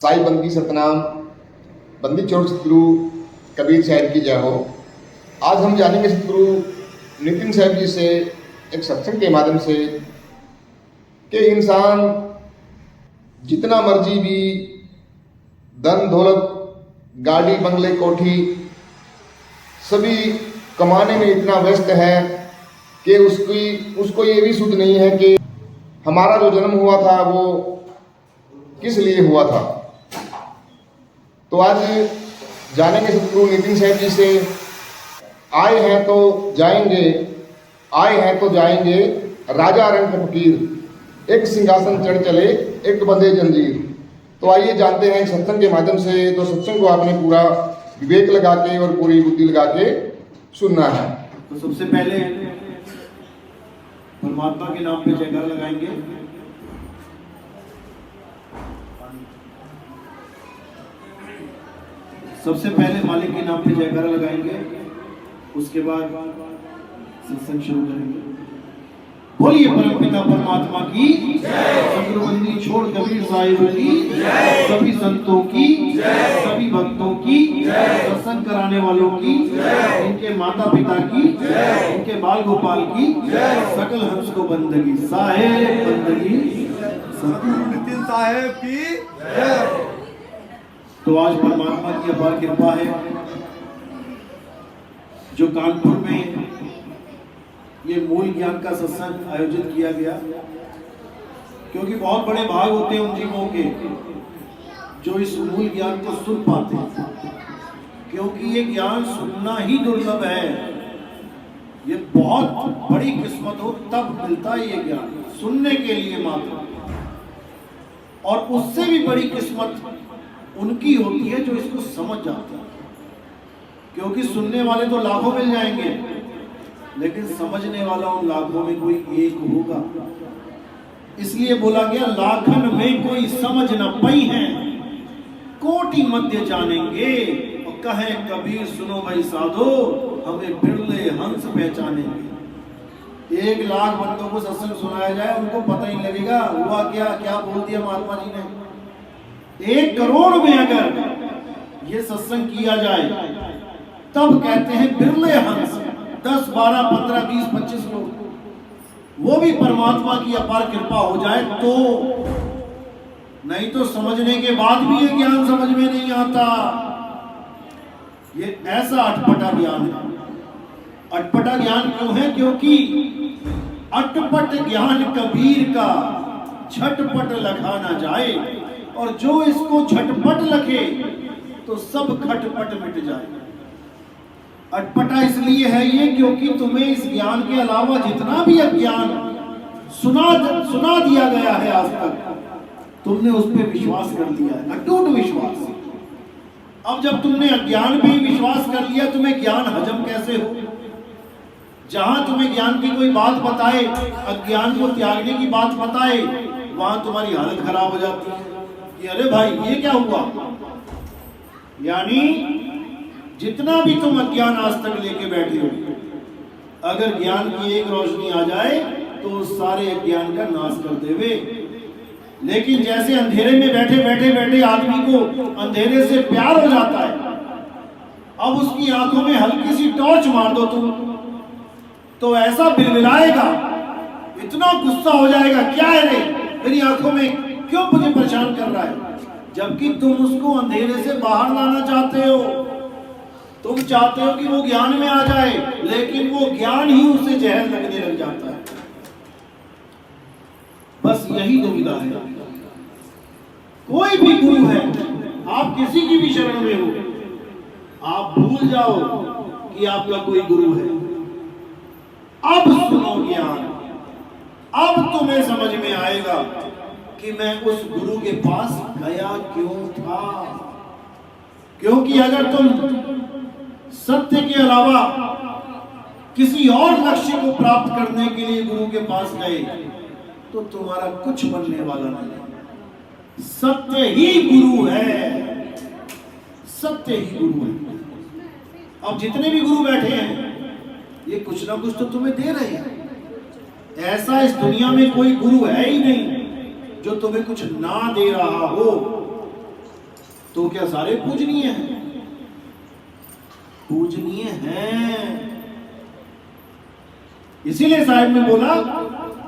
साई बंदी सतनाम बंदी छोड़ सतगुरु कबीर साहब की जय हो। आज हम जानेंगे सतगुरु नितिन साहब जी से एक सत्संग के माध्यम से कि इंसान जितना मर्जी भी धन दौलत गाड़ी बंगले कोठी सभी कमाने में इतना व्यस्त है कि उसको ये भी सुध नहीं है कि हमारा जो जन्म हुआ था वो किस लिए हुआ था। तो आज जानेंगे सतगुरु नितिन साहब जी से। आए हैं तो जाएंगे, आए हैं तो जाएंगे, राजा रंग फकीर, एक सिंहासन चढ़ चले एक बंधे जंजीर। तो आइए जानते हैं सत्संग के माध्यम से। तो सत्संग को आपने पूरा विवेक लगा के और पूरी बुद्धि लगा के सुनना है। तो सबसे पहले परमात्मा के नाम पे जयकार लगाएंगे। सबसे पहले मालिक के नाम पे जयकार लगाएंगे, उसके बाद सत्संग शुरू करेंगे। बोलिए परमपिता परमात्मा की सतगुरु बंदी छोड़ कबीर साहिब की, सभी संतों की, सभी भक्तों की, सत्संग कराने वालों की, इनके माता पिता की, इनके बाल गोपाल की, सकल हंस को बंदगी साहेब बंदगी सतगुरु नितिन साहेब की। तो आज परमात्मा की अपार कृपा है जो कानपुर में ये मूल ज्ञान का सत्संग आयोजित किया गया, क्योंकि बहुत बड़े भाग होते हैं उन जीवों के जो इस मूल ज्ञान को सुन पाते हैं, क्योंकि ये ज्ञान सुनना ही दुर्लभ है। ये बहुत बड़ी किस्मत हो तब मिलता है ये ज्ञान, सुनने के लिए मात्र। और उससे भी बड़ी किस्मत उनकी होती है जो इसको समझ जाते हैं, क्योंकि सुनने वाले तो लाखों मिल जाएंगे, लेकिन समझने वाला उन लाखों में कोई एक होगा। इसलिए बोला गया लाखन में कोई समझ न पई है, कोटि मध्य जानेंगे। और कहे कबीर सुनो भाई साधो, हमें बिरले हंस पहचानेंगे। 1 लाख बंदों को सत्संग सुनाया जाए, उनको पता ही लगेगा हुआ क्या बोल दिया महात्मा जी ने। 1 करोड़ में अगर ये सत्संग किया जाए तब कहते हैं बिरले हंस, 10, 12, 15, 20, 25 लोग, वो भी परमात्मा की अपार कृपा हो जाए तो। नहीं तो समझने के बाद भी ये ज्ञान समझ में नहीं आता। ये ऐसा अटपटा ज्ञान है। अटपटा ज्ञान क्यों है? क्योंकि अटपट ज्ञान कबीर का झटपट लखा ना जाए, और जो इसको झटपट लखे तो सब खटपट मिट जाए। अटपटा इसलिए है ये क्योंकि तुम्हें इस ज्ञान के अलावा जितना भी अज्ञान सुना दिया गया है आज तक, तुमने उस पर विश्वास कर लिया है, अटूट विश्वास। अब जब तुमने अज्ञान पे ही विश्वास कर लिया, तुम्हें ज्ञान हजम कैसे हो? जहां तुम्हें ज्ञान की कोई बात बताए, अज्ञान को त्यागने की बात बताए, वहां तुम्हारी हालत खराब हो जाती है कि अरे भाई ये क्या हुआ। यानी जितना भी तुम अज्ञान आज तक लेके बैठे हो, अगर ज्ञान की एक रोशनी आ जाए तो सारे अज्ञान का नाश कर देवे। लेकिन जैसे अंधेरे में बैठे आदमी को अंधेरे से प्यार हो जाता है, अब उसकी आंखों में हल्की सी टॉर्च मार दो तुम, तो ऐसा बिलबिलाएगा, इतना गुस्सा हो जाएगा, क्या है रे मेरी आंखों में क्यों मुझे परेशान कर रहा है। जबकि तुम उसको अंधेरे से बाहर लाना चाहते हो, तुम चाहते हो कि वो ज्ञान में आ जाए, लेकिन वो ज्ञान ही उसे जहर लगने लग जाता है। बस यही दुविधा है। कोई भी गुरु है, आप किसी की भी शरण में हो, आप भूल जाओ कि आपका कोई गुरु है। अब सुनो ज्ञान, अब तुम्हें समझ में आएगा कि मैं उस गुरु के पास गया क्यों था। क्योंकि अगर तुम सत्य के अलावा किसी और लक्ष्य को प्राप्त करने के लिए गुरु के पास गए तो तुम्हारा कुछ बनने वाला नहीं। सत्य ही गुरु है, सत्य ही गुरु है। अब जितने भी गुरु बैठे हैं ये कुछ ना कुछ तो तुम्हें दे रहे हैं। ऐसा इस दुनिया में कोई गुरु है ही नहीं जो तुम्हें कुछ ना दे रहा हो। तो क्या सारे पूजनीय हैं? पूजनीय हैं। इसीलिए साहिब ने बोला,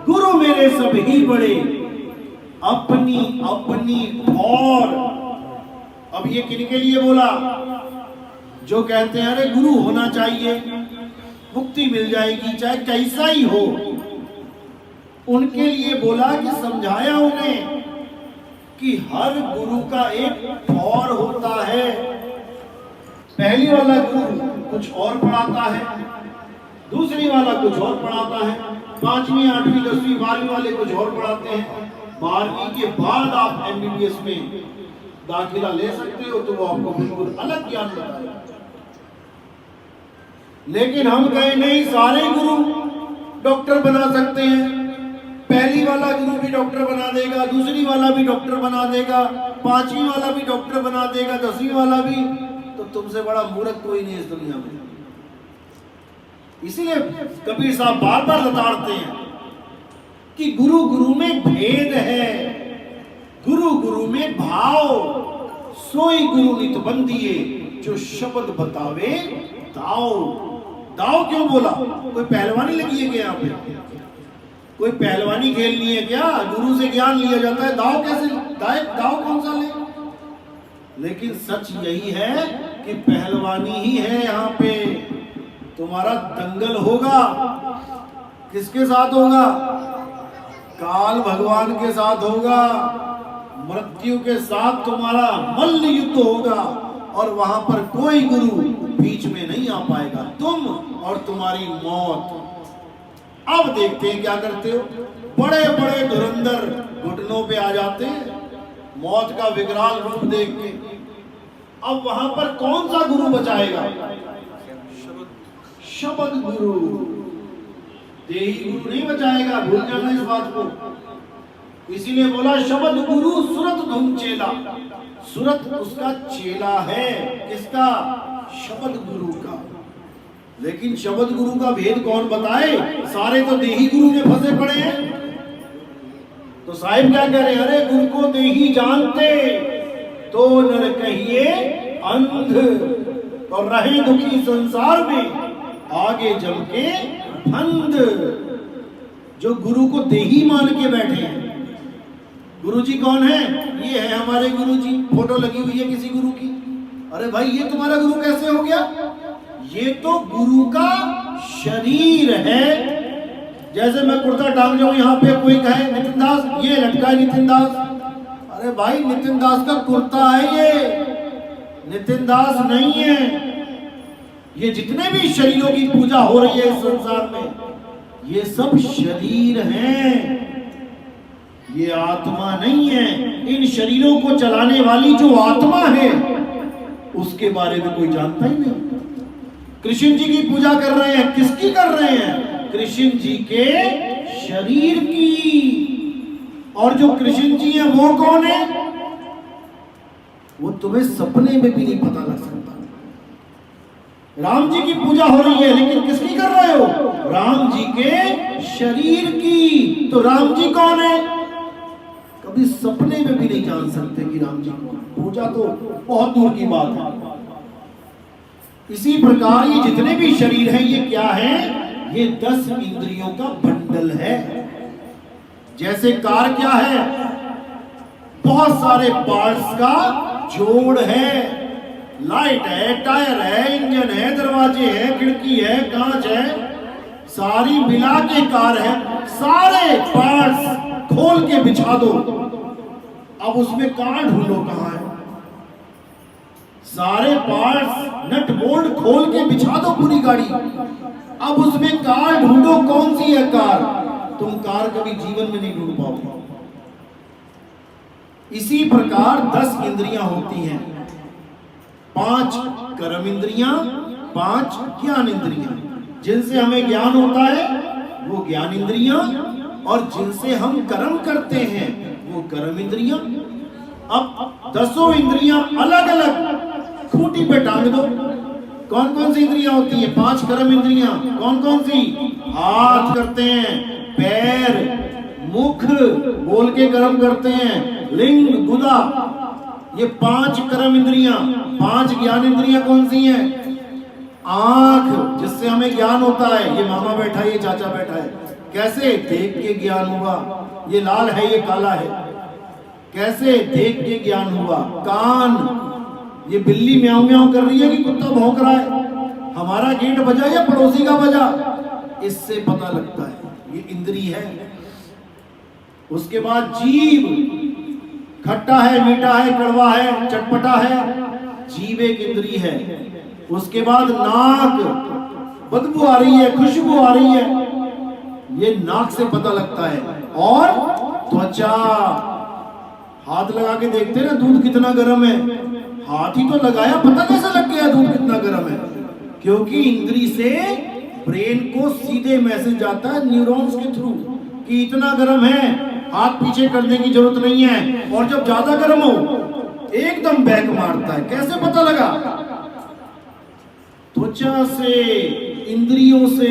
गुरु मेरे सब ही बड़े, अपनी अपनी ठौर। अब ये किनके लिए बोला? जो कहते हैं अरे गुरु होना चाहिए, मुक्ति मिल जाएगी चाहे कैसा ही हो, उनके लिए बोला कि समझाया उन्हें कि हर गुरु का एक ठौर होता है। पहली वाला गुरु कुछ और पढ़ाता है, दूसरी वाला कुछ और पढ़ाता है, 5वीं 8वीं 10वीं 12वीं वाले कुछ और पढ़ाते हैं। 12वीं के बाद आप MBBS में दाखिला ले सकते हो तो वो आपको बिल्कुल अलग ज्ञान बताएगा। लेकिन हम कहें नहीं, सारे गुरु डॉक्टर बना सकते हैं। पहली वाला गुरु भी डॉक्टर बना देगा, दूसरी वाला भी डॉक्टर बना देगा, 5वीं वाला भी डॉक्टर बना देगा, 10वीं वाला भी। तो तुमसे बड़ा मूर्ख कोई नहीं इस दुनिया में। इसीलिए कबीर साहब बार बार बताते हैं कि गुरु गुरु में भेद है, गुरु गुरु में भाव। सोई गुरु नित बंदिए, जो शब्द बतावे दाओ। दाओ क्यों बोला? कोई पहलवानी लगी है क्या? यहाँ पे कोई पहलवानी खेलनी है क्या? गुरु से ज्ञान लिया जाता है, दाव कैसे? दाव कौन सा ले? लेकिन सच यही है कि पहलवानी ही है यहाँ पे। तुम्हारा दंगल होगा, किसके साथ होगा? काल भगवान के साथ होगा। मृत्यु के साथ तुम्हारा मल्ल युद्ध होगा और वहां पर कोई गुरु बीच में नहीं आ पाएगा, तुम और तुम्हारी मौत। अब देखते हैं क्या करते हो। बड़े बड़े धुरंधर घुटनों पे आ जाते हैं मौत का विकराल रूप देख के। अब वहां पर कौन सा गुरु बचाएगा? शब्द गुरु। देही गुरु नहीं बचाएगा, भूल जाना इस बात को। इसीलिए बोला शब्द गुरु सुरत धुम चेला। सुरत उसका चेला है, किसका? शब्द गुरु का। लेकिन शब्द गुरु का भेद कौन बताए? सारे तो देही गुरु में फंसे पड़े हैं। तो साहिब क्या कह रहे हैं? अरे गुरु को देही जानते तो नर कहिए अंध, और रहे दुखी संसार में आगे जम के फंद। जो गुरु को देही मान के बैठे हैं। गुरुजी कौन है? ये है हमारे गुरुजी, फोटो लगी हुई है किसी गुरु की। अरे भाई ये तुम्हारा गुरु कैसे हो गया? ये तो गुरु का शरीर है। जैसे मैं कुर्ता टांग जाऊं, यहाँ पे कोई कहे नितिन दास, ये लटका है नितिन दास। अरे भाई नितिन दास का कुर्ता है ये, नितिन दास नहीं है। ये जितने भी शरीरों की पूजा हो रही है इस संसार में, ये सब शरीर हैं, ये आत्मा नहीं है। इन शरीरों को चलाने वाली जो आत्मा है उसके बारे में कोई जानता ही नहीं। कृष्ण जी की पूजा कर रहे हैं, किसकी कर रहे हैं? कृष्ण जी के शरीर की। और जो कृष्ण जी है वो कौन है? वो तुम्हें सपने में भी नहीं पता लग सकता। राम जी की पूजा हो रही है, लेकिन किसकी कर रहे हो? राम जी के शरीर की। तो राम जी कौन है? कभी सपने में भी नहीं जान सकते कि राम जी कौन। पूजा तो बहुत दूर की बात है। इसी प्रकार ये जितने भी शरीर हैं, ये क्या है? ये 10 इंद्रियों का बंडल है। जैसे कार क्या है? बहुत सारे पार्ट्स का जोड़ है। लाइट है, टायर है, इंजन है, दरवाजे हैं, खिड़की है, कांच है, सारी मिला के कार है। सारे पार्ट्स खोल के बिछा दो, अब उसमें कार ढूंढो कहां है? सारे पार्ट्स नट बोल्ट खोल के बिछा दो पूरी गाड़ी, अब उसमें कार ढूंढो, कौन सी है कार? तुम कार कभी जीवन में नहीं ढूंढ पाओगे। इसी प्रकार 10 इंद्रियां होती हैं। 5 कर्म इंद्रियां, 5 ज्ञान इंद्रियां। जिनसे हमें ज्ञान होता है वो ज्ञान इंद्रियां, और जिनसे हम कर्म करते हैं वो कर्म इंद्रियां। अब 10 इंद्रियां अलग अलग खूंटी पे टांग दो। कौन कौन सी इंद्रियां होती हैं? 5 कर्म इंद्रियां। कौन कौन सी? हाथ करते हैं, पैर, मुख बोल के कर्म करते हैं, लिंग, गुदा, ये 5 कर्म इंद्रियां, 5 ज्ञान इंद्रियां कौन सी हैं? आंख, जिससे हमें ज्ञान होता है, ये मामा बैठा है, ये चाचा बैठा है, कैसे? देख के ज्ञान हुआ, ये लाल है, ये काला है, कैसे? देख के ज्ञान हुआ। कान, ये बिल्ली म्याऊं म्याऊं कर रही है कि कुत्ता भौंक रहा है, हमारा गेट बजा या पड़ोसी का बजा, इससे पता लगता है, ये इंद्री है। उसके बाद जीभ, खट्टा है, मीठा है, कड़वा है, चटपटा है, जीभ एक इंद्री है। उसके बाद नाक, बदबू आ रही है, खुशबू आ रही है, ये नाक से पता लगता है। और त्वचा, हाथ लगा के देखते हैं ना दूध कितना गर्म है, हाथ ही तो लगाया, पता कैसे लग गया दूध कितना गर्म है? क्योंकि इंद्री से ब्रेन को सीधे मैसेज जाता है न्यूरॉन्स के थ्रू कि इतना गर्म है, हाथ पीछे करने की जरूरत नहीं है। और जब ज्यादा गर्म हो एकदम बैक मारता है, कैसे पता लगा? त्वचा से, इंद्रियों से।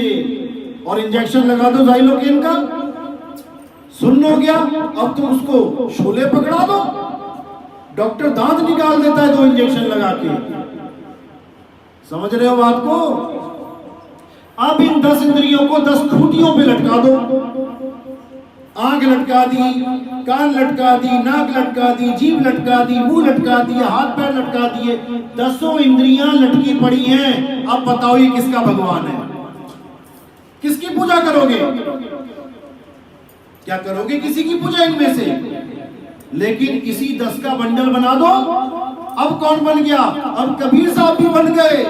और इंजेक्शन लगा दो ज़ाइलोकेन का, सुन्न हो गया, अब तुम उसको शोले पकड़ा दो, डॉक्टर दांत निकाल देता है 2 इंजेक्शन लगा के। समझ रहे हो बात को? अब इन 10 इंद्रियों को 10 खूंटियों पे लटका दो। आंख लटका दी, कान लटका दी, नाक लटका दी, जीभ लटका दी, मुंह लटका दिया, हाथ पैर लटका दिए, 10 इंद्रियां लटकी पड़ी हैं। अब बताओ ये किसका भगवान है? किसकी पूजा करोगे? क्या करोगे? किसी की पूजा इनमें से। लेकिन इसी 10 का बंडल बना दो, अब कौन बन गया? अब कबीर साहब भी बन गए,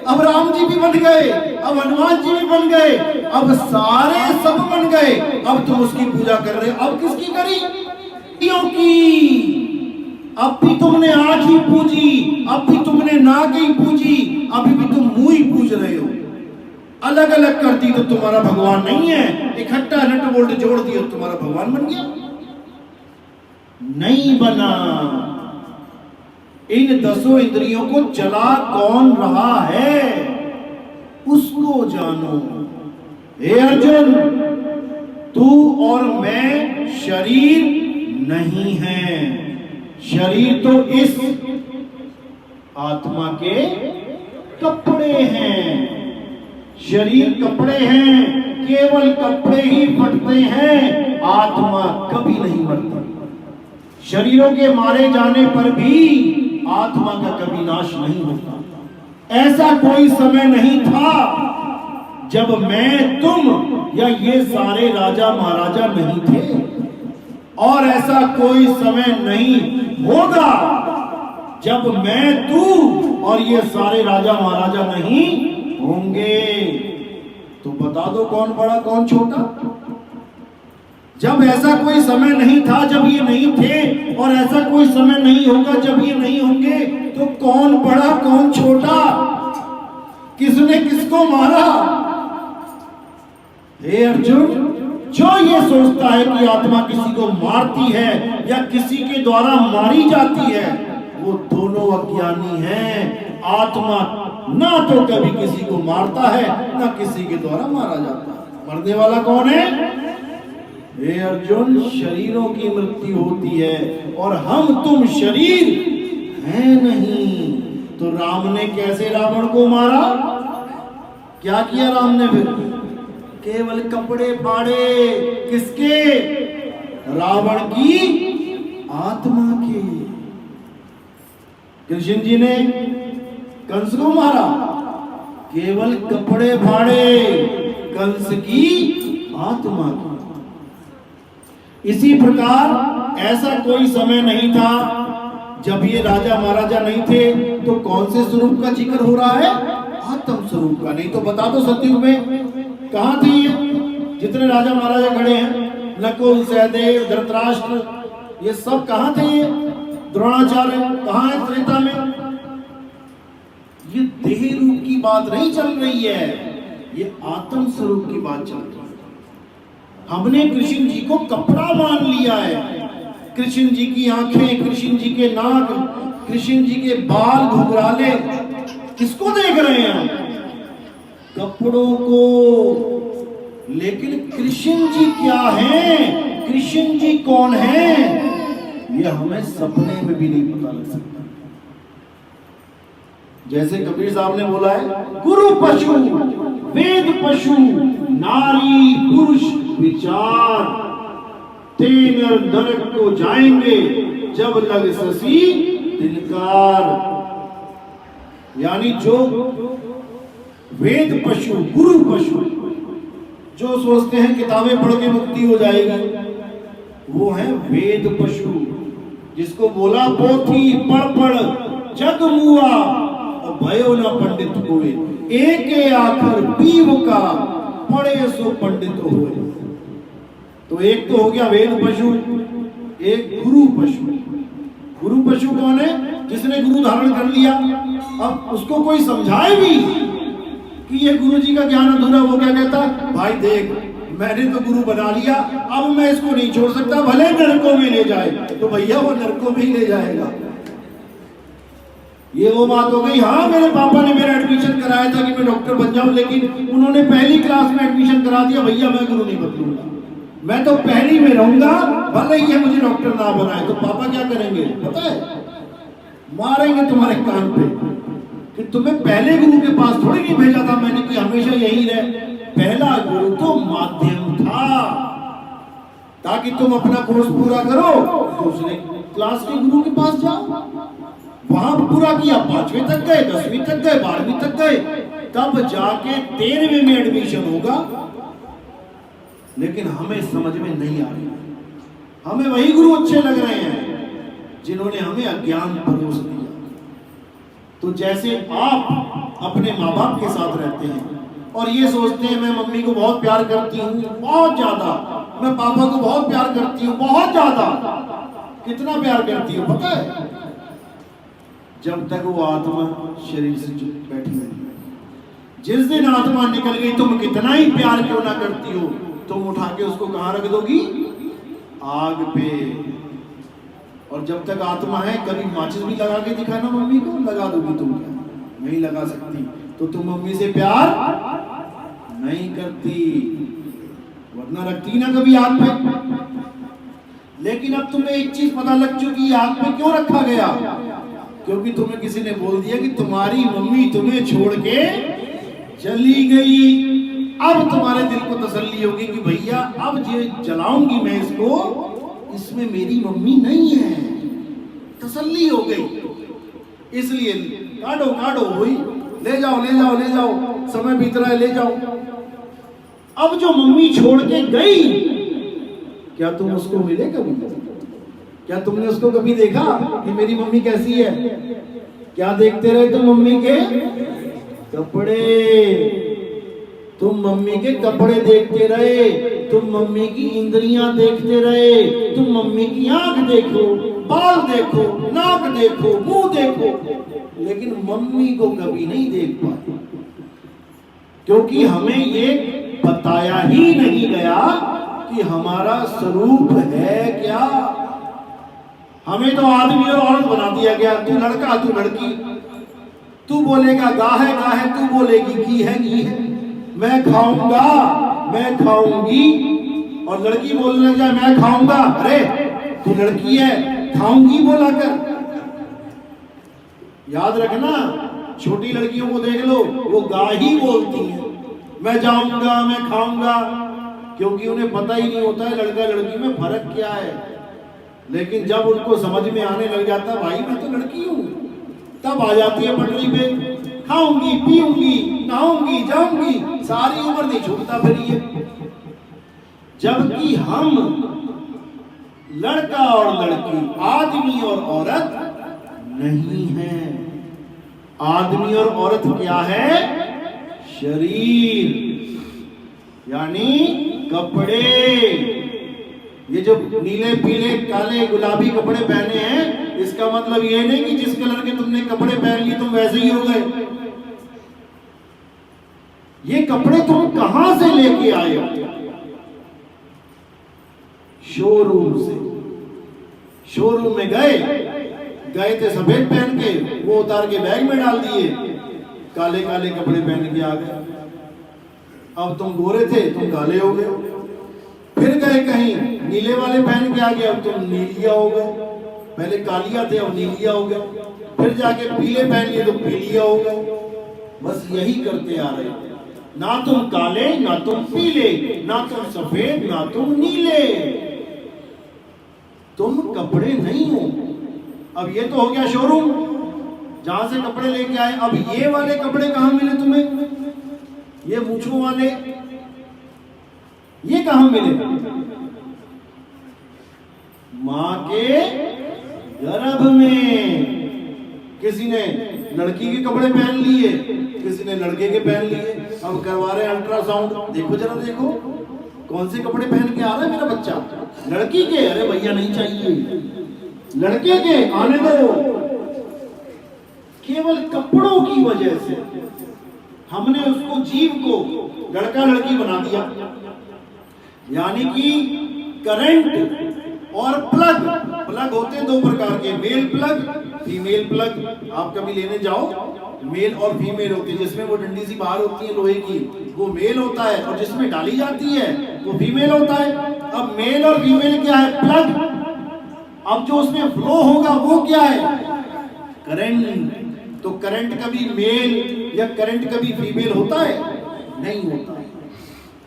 अब राम जी भी बन गए, अब हनुमान जी भी बन गए, अब सारे सब बन गए। अब तुम उसकी पूजा कर रहे हो। अब किसकी करी? की। अब भी तुमने आंख ही पूजी, अब भी तुमने नाक ही पूजी, अभी भी तुम मुंह ही पूज रहे हो। अलग अलग करती तो तुम्हारा भगवान नहीं है, इकट्ठा नट बोल्ट जोड़ दिया तो तुम्हारा भगवान बन गया? नहीं बना। इन 10 इंद्रियों को चला कौन रहा है उसको जानो। हे अर्जुन, तू और मैं शरीर नहीं है, शरीर तो इस आत्मा के कपड़े हैं। शरीर कपड़े हैं, केवल कपड़े ही फटते हैं, आत्मा कभी नहीं मरती। शरीरों के मारे जाने पर भी आत्मा का कभी नाश नहीं होता। ऐसा कोई समय नहीं था जब मैं, तुम या ये सारे राजा महाराजा नहीं थे, और ऐसा कोई समय नहीं होगा जब मैं, तू और ये सारे राजा महाराजा नहीं होंगे। तो बता दो कौन बड़ा कौन छोटा? जब ऐसा कोई समय नहीं था जब ये नहीं थे, और ऐसा कोई समय नहीं होगा जब ये नहीं होंगे, तो कौन बड़ा कौन छोटा? किसने किसको मारा? हे अर्जुन, जो ये सोचता है कि आत्मा किसी को मारती है या किसी के द्वारा मारी जाती है, वो दोनों अज्ञानी हैं। आत्मा ना तो कभी किसी को मारता है, ना किसी के द्वारा मारा जाता है। मरने वाला कौन है? हे अर्जुन, शरीरों की मृत्यु होती है और हम तुम शरीर हैं नहीं। तो राम ने कैसे रावण को मारा? क्या किया राम ने? फिर केवल कपड़े फाड़े। किसके? रावण की आत्मा के। कृष्ण जी ने कंस को मारा, केवल कपड़े फाड़े, कंस की आत्मा की। इसी प्रकार ऐसा कोई समय नहीं था जब ये राजा महाराजा नहीं थे, तो कौन से स्वरूप का जिक्र हो रहा है? आत्म स्वरूप का। नहीं तो बता दो सतयुग में कहां थे ये जितने राजा महाराजा खड़े हैं? नकुल, सहदेव, धृतराष्ट्र, ये सब कहां थे? ये द्रोणाचार्य कहां है त्रेता में? ये देह रूप की बात नहीं चल रही है, ये आत्म स्वरूप की बात चल रही है। हमने कृष्ण जी को कपड़ा मान लिया है। कृष्ण जी की आंखें, कृष्ण जी के नाक, कृष्ण जी के बाल घुघराले, किसको देख रहे हैं? कपड़ों को। लेकिन कृष्ण जी क्या हैं? कृष्ण जी कौन हैं? ये हमें सपने में भी नहीं पता लग सकता। जैसे कबीर साहब ने बोला है, गुरु पशु वेद पशु नारी पुरुष विचार, तेनर नरक को जाएंगे जब लग ससी दिलकार। यानी जो वेद पशु गुरु पशु जो सोचते हैं किताबें पढ़ के मुक्ति हो जाएगी, वो है वेद पशु, जिसको बोला पोथी पढ़ पढ़ जग मुआ और भयो न पंडित हुए, एक आखर पीव का पढ़े सो पंडित हुए। तो एक तो हो गया वेद पशु, एक गुरु पशु। गुरु पशु कौन है? जिसने गुरु धारण कर लिया, अब उसको कोई समझाए भी कि ये गुरु जी का ज्ञान अधूरा, वो क्या कहता, भाई देख मैंने तो गुरु बना लिया, अब मैं इसको नहीं छोड़ सकता, भले नरकों में ले जाए। तो भैया वो नरकों में ही ले जाएगा। ये वो बात हो गई। हाँ, मेरे पापा ने मेरा एडमिशन कराया था कि मैं डॉक्टर बन जाऊं, लेकिन उन्होंने पहली क्लास में एडमिशन करा दिया, भैया मैं गुरु नहीं बदलूंगा, मैं तो पहली में रहूंगा, भले ही मुझे डॉक्टर ना बनाए। तो पापा क्या करेंगे पता है? मारेंगे तुम्हारे कान पे कि तुम्हें पहले गुरु के पास थोड़ी नहीं भेजा था मैंने कि हमेशा यही रहे। पहला गुरु तो माध्यम था ताकि तुम अपना कोर्स पूरा करो, दूसरे क्लास के गुरु के पास जाओ, वहां पूरा किया, 5वीं तक गए, 10वीं तक गए, 12वीं तक गए, तब जाके 13वीं में एडमिशन होगा। लेकिन हमें समझ में नहीं आ रही, हमें वही गुरु अच्छे लग रहे हैं जिन्होंने हमें अज्ञान परोस दिया। तो जैसे आप अपने माँ बाप के साथ रहते हैं और ये सोचते हैं मैं मम्मी को बहुत प्यार करती हूँ, बहुत ज्यादा, मैं पापा को बहुत प्यार करती हूँ, बहुत ज्यादा। कितना प्यार करती हूँ पता है? जब तक वो आत्मा शरीर से बैठी है। जिस दिन आत्मा निकल गई, तुम कितना ही प्यार क्यों ना करती हो, तुम उठा के उसको कहां रख दोगी? आग पे। और जब तक आत्मा है, कभी माचिस भी लगा के दिखाना मम्मी को, लगा दोगी तुम? क्या नहीं लगा सकती, तो तुम मम्मी से प्यार नहीं करती, वरना रखती ना कभी आग पे। लेकिन अब तुम्हें एक चीज पता लग चुकी है, आग पे क्यों रखा गया? क्योंकि तुम्हें किसी ने बोल दिया कि तुम्हारी मम्मी तुम्हें छोड़ के चली गई। अब तुम्हारे दिल को तसल्ली होगी कि भैया अब ये जलाऊंगी मैं इसको, इसमें मेरी मम्मी नहीं है, तसल्ली हो गई। इसलिए काटो काटो हुई, ले जाओ ले जाओ ले जाओ, समय बीत रहा है, ले जाओ। अब जो मम्मी छोड़ के गई, क्या तुम उसको मिले कभी? क्या तुमने उसको कभी देखा कि मेरी मम्मी कैसी है? क्या देखते रहे तुम मम्मी के कपड़े, तुम मम्मी के कपड़े देखते रहे, तुम मम्मी की इंद्रियां देखते रहे, तुम मम्मी की आंख देखो, बाल देखो, नाक देखो, मुंह देखो, लेकिन मम्मी को कभी नहीं देख पाए, क्योंकि हमें ये बताया ही नहीं गया कि हमारा स्वरूप है क्या। हमें तो आदमी और औरत बना दिया गया, तू लड़का तू लड़की, तू बोलेगा गाहे गाहे, तू बोलेगी घी है घी है, मैं खाऊंगा मैं खाऊंगी, और लड़की बोलने लग जाए मैं खाऊंगा, अरे तू लड़की है खाऊंगी बोला कर। याद रखना, छोटी लड़कियों को देख लो, वो गा ही बोलती हैं, मैं जाऊंगा मैं खाऊंगा, क्योंकि उन्हें पता ही नहीं होता है लड़का लड़की में फर्क क्या है। लेकिन जब उनको समझ में आने लग जाता भाई मैं तो लड़की हूं, तब आ जाती है पटरी पे, खाऊंगी पीऊंगी नहाऊंगी जाऊंगी, सारी उम्र नहीं छूटता फिर ये। जबकि हम लड़का और लड़की, आदमी और औरत नहीं है। आदमी और औरत क्या है? शरीर, यानी कपड़े। ये जो नीले पीले काले गुलाबी कपड़े पहने हैं, इसका मतलब ये नहीं कि जिस कलर के तुमने कपड़े पहन लिए तुम वैसे ही हो गए। ये कपड़े तुम कहां से लेके आए हो? शोरूम से। शोरूम में गए थे सफेद पहन के, वो उतार के बैग में डाल दिए, काले काले कपड़े पहन के आ गए। अब तुम गोरे थे तुम काले हो गए। फिर गए कहीं नीले वाले पहन के आ गए, अब तुम नीलिया हो गए। पहले कालिया थे अब नीलिया हो गए, फिर जाके पीले पहन लिए तो पीलिया हो गए। बस यही करते आ रहे हैं, ना तुम काले ना तुम पीले, ना तुम सफेद ना तुम नीले, तुम कपड़े नहीं हो। अब ये तो हो गया शोरूम जहां से कपड़े लेके आए। अब ये वाले कपड़े कहां मिले तुम्हें, ये मूछों वाले ये कहां मिले? मां के गर्भ में। किसी ने लड़की के कपड़े पहन लिए, किसी ने लड़के के पहन लिए। अब करवा रहे अल्ट्रासाउंड, देखो जरा देखो कौन से कपड़े पहन के आ रहा है मेरा बच्चा। लड़की के, अरे भैया नहीं चाहिए, लड़के के आने दो। केवल कपड़ों की वजह से हमने उसको जीव को लड़का लड़की बना दिया। यानी कि करंट और प्लग, प्लग होते हैं दो प्रकार के, मेल प्लग फीमेल प्लग। आप कभी लेने जाओ, मेल और फीमेल होती है, जिसमें वो डंडी सी बाहर होती है लोहे की, वो मेल होता है, और जिसमें डाली जाती है वो फीमेल होता है। अब मेल और फीमेल क्या है? प्लग। अब जो उसमें फ्लो होगा वो क्या है? करंट। तो करंट कभी मेल या करंट कभी फीमेल होता है? नहीं होता है।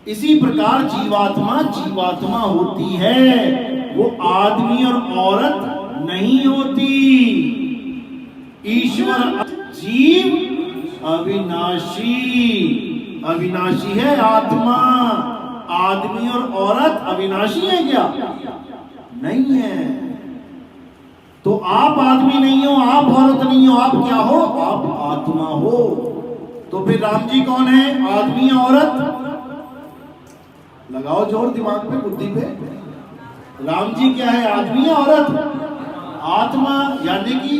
इसी प्रकार जीवात्मा जीवात्मा होती है, वो आदमी और औरत नहीं होती। ईश्वर जीव अविनाशी, अविनाशी है आत्मा। आदमी और औरत अविनाशी है क्या? नहीं है। तो आप आदमी नहीं हो, आप औरत नहीं हो, आप क्या हो? आप आत्मा हो। तो फिर राम जी कौन है? आदमी औरत? लगाओ जोर दिमाग पे, बुद्धि पे। राम जी क्या है? आदमी या औरत? आत्मा। यानी कि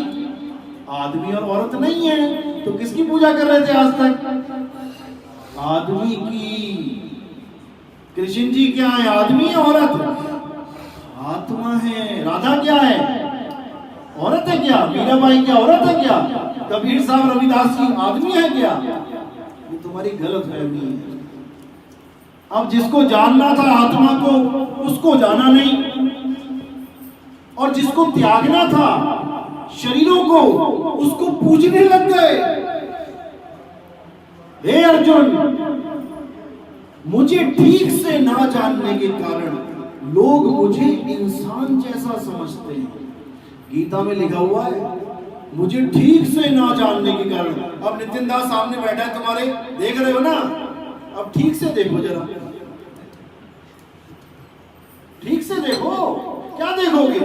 आदमी और औरत नहीं है। तो किसकी पूजा कर रहे थे आज तक? आदमी की। कृष्ण जी क्या है? आदमी या औरत? आत्मा है। राधा क्या है? औरत है क्या? मीराबाई क्या औरत है क्या? कबीर साहब रविदास जी आदमी है क्या? ये तुम्हारी गलत फहमी है। अब जिसको जानना था आत्मा को, उसको जाना नहीं, और जिसको त्यागना था शरीरों को, उसको पूजने लग गए। हे अर्जुन, मुझे ठीक से ना जानने के कारण लोग मुझे इंसान जैसा समझते हैं। गीता में लिखा हुआ है, मुझे ठीक से ना जानने के कारण। अब नितिन दास सामने बैठा है तुम्हारे, देख रहे हो ना? अब ठीक से देखो जरा, ठीक से देखो। क्या देखोगे?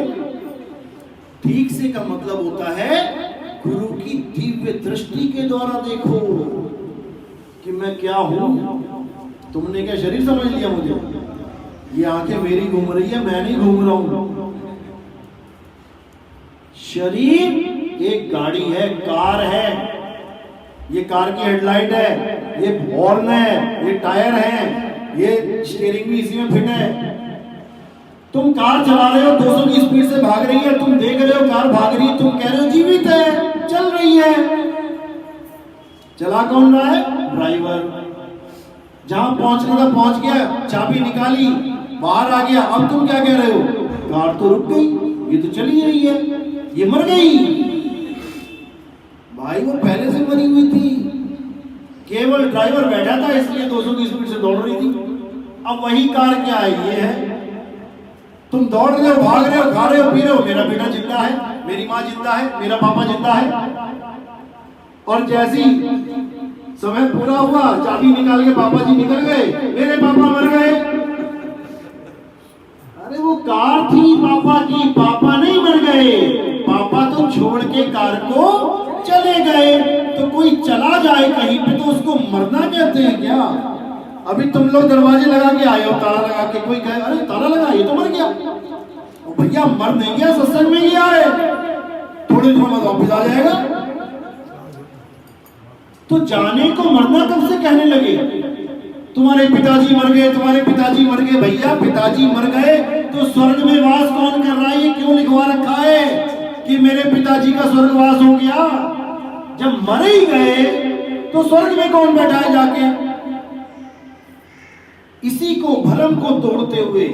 ठीक से का मतलब होता है गुरु की दिव्य दृष्टि के द्वारा देखो कि मैं क्या हूं। तुमने क्या शरीर समझ लिया मुझे? ये आंखें मेरी घूम रही है, मैं नहीं घूम रहा हूं। शरीर एक गाड़ी है, कार है। ये कार की हेडलाइट है, ये हॉर्न है, ये टायर है, ये स्टीयरिंग भी इसी में फिट है। तुम कार चला रहे हो, 200 की स्पीड से भाग रही है, तुम देख रहे हो कार भाग रही है, तुम कह रहे हो जीवित है, चल रही है। चला कौन रहा है? ड्राइवर। जहां पहुंचने का पहुंच गया, चाबी निकाली, बाहर आ गया। अब तुम क्या कह रहे हो? कार तो रुक गई, ये तो चल ही रही है, ये मर गई। भाई वो पहले से मरी हुई थी, केवल ड्राइवर बैठा था इसलिए 200 की स्पीड से दौड़ रही थी। अब वही कार क्या है? ये है। तुम दौड़ रहे हो, भाग रहे हो, खा रहे हो, पी रहे हो, मेरा बेटा जिंदा है, मेरी माँ जिंदा है, मेरा पापा जिंदा है। और जैसी समय पूरा हुआ, चाबी निकाल के पापा जी निकल गए, मेरे पापा मर गए। अरे वो कार थी पापा की, पापा नहीं मर गए। पापा तो छोड़ के कार को चले गए। तो कोई चला जाए कहीं पे तो उसको मरना कहते हैं क्या? अभी तुम लोग दरवाजे लगा के आए हो, ताला लगा के, कोई कहे अरे ताला लगा, ये तो मर गया। भैया मर नहीं गया, सत्संग में गया है, थोड़े दिनों बाद वापस आ जाएगा। तो जाने को मरना कब से कहने लगे? तुम्हारे पिताजी मर गए, तुम्हारे पिताजी मर गए। भैया पिताजी मर गए तो स्वर्ग में वास कौन कर रहा है? ये क्यों लिखवा रखा है कि मेरे पिताजी का स्वर्गवास हो गया? जब मर ही गए तो स्वर्ग में कौन बैठा है जाके? इसी को भरम को तोड़ते हुए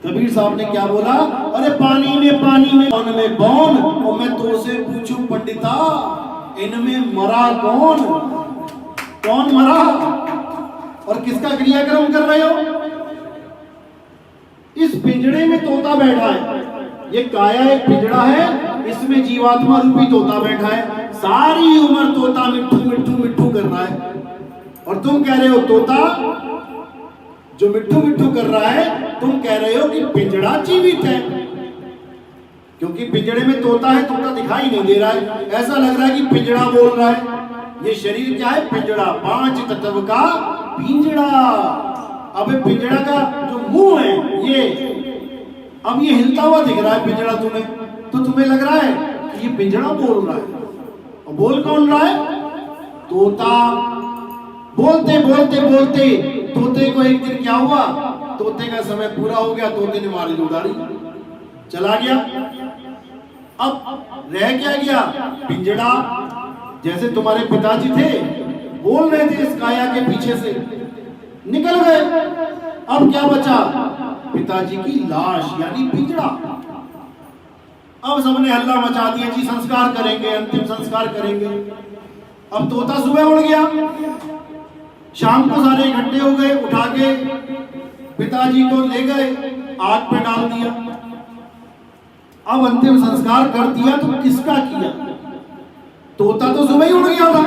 कबीर साहब ने क्या बोला, अरे पानी में कौन में कौन, और मैं तो से पूछूं पंडिता इनमें मरा कौन मरा, और किसका क्रियाक्रम कर रहे हो। इस पिंजड़े में तोता बैठा है, ये काया एक पिंजड़ा है, इसमें जीवात्मा रूपी तोता बैठा है, सारी उम्र तोता मिट्ठू मिट्ठू मिट्ठू कर रहा है, और तुम कह रहे हो तोता जो मिट्ठू मिट्ठू कर रहा है, तुम कह रहे हो कि पिंजड़ा जीवित है, क्योंकि पिंजड़े में तोता है, तोता दिखाई नहीं दे रहा है, ऐसा लग रहा है कि पिंजड़ा बोल रहा है। ये शरीर क्या है, पिंजड़ा, 5 तत्व का पिंजड़ा। अब पिंजड़ा का जो मुंह है ये, अब ये हिलता हुआ दिख रहा है पिंजड़ा तुम्हें, तो तुम्हें लग रहा है कि ये पिंजड़ा बोल रहा है, और बोल कौन रहा है, तोता। बोलते बोलते बोलते तोते को एक दिन क्या हुआ, तोते का समय पूरा हो गया, तोते ने मारी उड़ारी, चला गया। अब रह क्या गया, पिंजड़ा। जैसे तुम्हारे पिताजी थे, बोल रहे थे इस काया के पीछे से, निकल गए, अब क्या बचा, पिताजी की लाश यानी पिंजड़ा। अब सबने हल्ला मचा दिया जी संस्कार करेंगे, अंतिम संस्कार करेंगे। अब तोता सुबह उड़ गया, शाम को सारे इकट्ठे हो गए, उठा के पिताजी को ले गए, आग पे डाल दिया। अब अंतिम संस्कार कर दिया तो किसका किया, तोता तो सुबह ही उड़ गया था,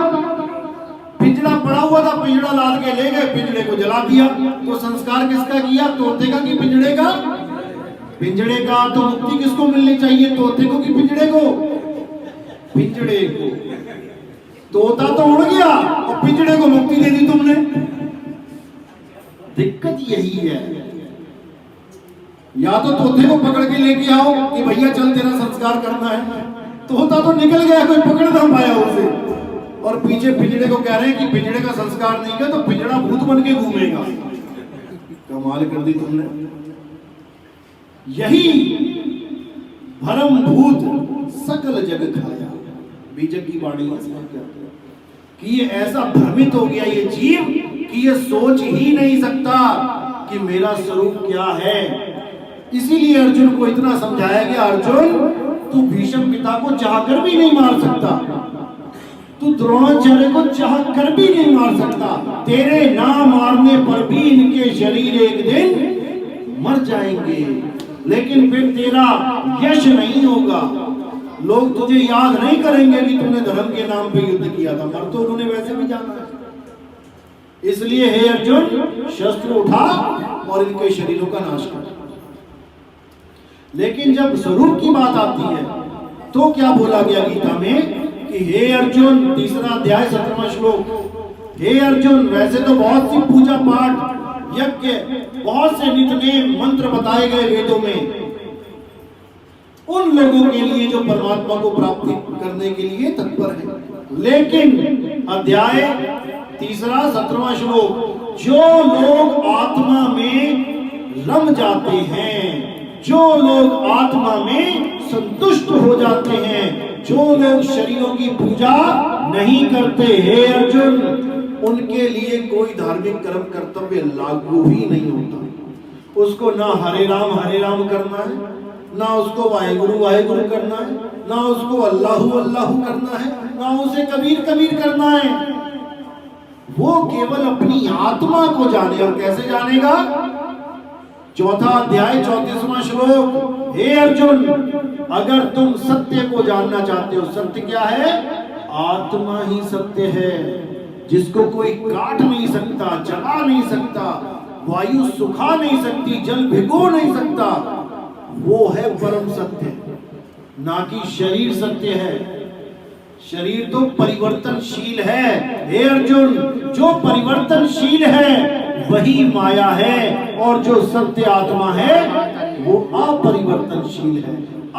पिंजड़ा पड़ा हुआ था, पिंजड़ा लाद के ले गए, पिंजड़े को जला दिया। तो संस्कार किसका किया, तोते का कि पिंजड़े का, पिंजड़े का। तो मुक्ति किसको मिलनी चाहिए, तोते को कि पिंजड़े को, पिंजड़े को। तोता तो उड़ गया और पिंजड़े को मुक्ति दे दी तुमने। दिक्कत यही है, या तो तोते को पकड़ के लेके आओ कि भैया चल तेरा संस्कार करना है, तोता तो निकल गया, कोई पकड़ ना पाया उसे, और पीछे पिंजड़े को कह रहे हैं कि पिंजड़े का संस्कार नहीं किया तो पिंजड़ा भूत बन के घूमेगा। कमाल कर दी तुमने। यही भरम भूत सकल जग खाया, बीजक की वाणी कि ये ऐसा भ्रमित हो गया ये जीव कि ये सोच ही नहीं सकता कि मेरा स्वरूप क्या है। इसीलिए अर्जुन को इतना समझाया गया, अर्जुन तू भीष्म पिता को चाहकर भी नहीं मार सकता, तू द्रोणाचार्य को चाहकर भी नहीं मार सकता, तेरे ना मारने पर भी इनके शरीर एक दिन मर जाएंगे, लेकिन फिर तेरा यश नहीं होगा, लोग तुझे याद नहीं करेंगे कि तूने धर्म के नाम पे युद्ध किया था, मर तो उन्होंने वैसे भी जाना है। इसलिए हे अर्जुन शस्त्र उठा और इनके शरीरों का नाश कर। लेकिन जब स्वरूप की बात आती है तो क्या बोला गया गीता में कि हे अर्जुन, 3रा अध्याय 17वां श्लोक, हे अर्जुन वैसे तो बहुत सी पूजा पाठ यज्ञ बहुत से नित्य मंत्र बताए गए वेदों में उन लोगों के लिए जो परमात्मा को प्राप्त करने के लिए तत्पर है, लेकिन अध्याय 3 17वां श्लोक, जो लोग आत्मा में रम जाते हैं, जो लोग आत्मा में संतुष्ट हो जाते हैं, जो लोग शरीरों की पूजा नहीं करते, हे अर्जुन उनके लिए कोई धार्मिक कर्म कर्तव्य लागू ही नहीं होता। उसको ना हरे राम करना है, ना उसको वाहेगुरु वाहेगुरु करना है, ना उसको अल्लाहु अल्लाहु करना है, ना उसे कबीर कबीर करना है। वो केवल अपनी आत्मा को जाने, और कैसे जानेगा, 4था अध्याय 34वां श्लोक, हे अर्जुन अगर तुम सत्य को जानना चाहते हो, सत्य क्या है, आत्मा ही सत्य है, जिसको कोई काट नहीं सकता, जला नहीं सकता, वायु सुखा नहीं सकती, जल भिगो नहीं सकता, वो है परम सत्य, ना कि शरीर सत्य है। शरीर तो परिवर्तनशील है, हे अर्जुन जो परिवर्तनशील है वही माया है, और जो सत्य आत्मा है वो अपरिवर्तनशील है,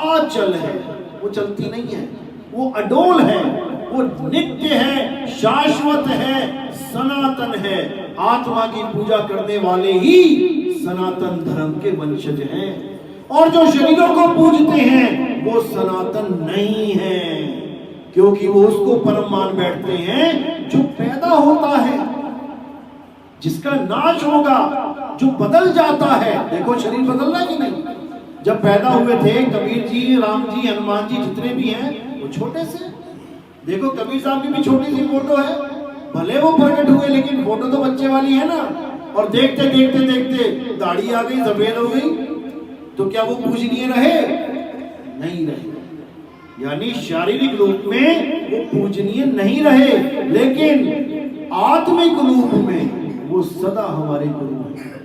अचल है, वो चलती नहीं है, वो अडोल है, वो नित्य है, शाश्वत है, सनातन है। आत्मा की पूजा करने वाले ही सनातन धर्म के वंशज हैं, और जो शरीरों को पूजते हैं वो सनातन नहीं है, क्योंकि वो उसको परम मान बैठते हैं जो पैदा होता है। जिसका नाश होगा, जो बदल जाता है। देखो शरीर बदल रहा है कि नहीं? जब पैदा हुए थे कबीर जी, राम जी, हनुमान जी, जितने भी हैं वो छोटे से। देखो कबीर साहब की भी छोटी सी फोटो है, भले वो प्रकट हुए लेकिन फोटो तो बच्चे वाली है ना। और देखते देखते देखते दाढ़ी आ गई, सफेद हो गई, तो क्या वो पूजनीय रहे? नहीं रहे। यानी शारीरिक रूप में वो पूजनीय नहीं रहे, लेकिन आत्मिक रूप में वो सदा हमारे गुरु हैं।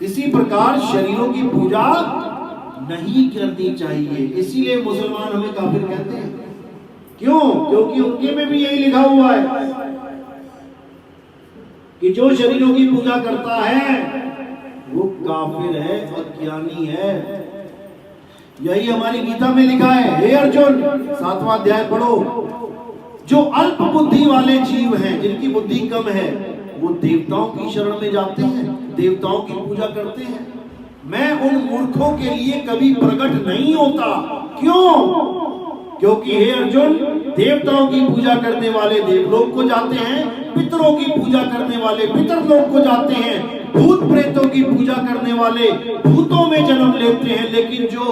इसी प्रकार शरीरों की पूजा नहीं करनी चाहिए। इसीलिए मुसलमान हमें काफिर कहते हैं। क्यों? क्योंकि उनके में भी यही लिखा हुआ है कि जो शरीरों की पूजा करता है वो काफिर है, अज्ञानी है। यही हमारी गीता में लिखा है। हे अर्जुन, 7वां अध्याय पढ़ो। जो अल्प बुद्धि वाले जीव हैं, जिनकी बुद्धि कम है, वो देवताओं की शरण में जाते हैं, देवताओं की पूजा करते हैं। मैं उन मूर्खों के लिए कभी प्रकट नहीं होता। क्यों? क्योंकि हे अर्जुन, देवताओं की पूजा करने वाले देवलोक को जाते हैं, पितरों की पूजा करने वाले पितरलोक को जाते हैं, भूत प्रेतों की पूजा करने वाले भूतों में जन्म लेते हैं। लेकिन जो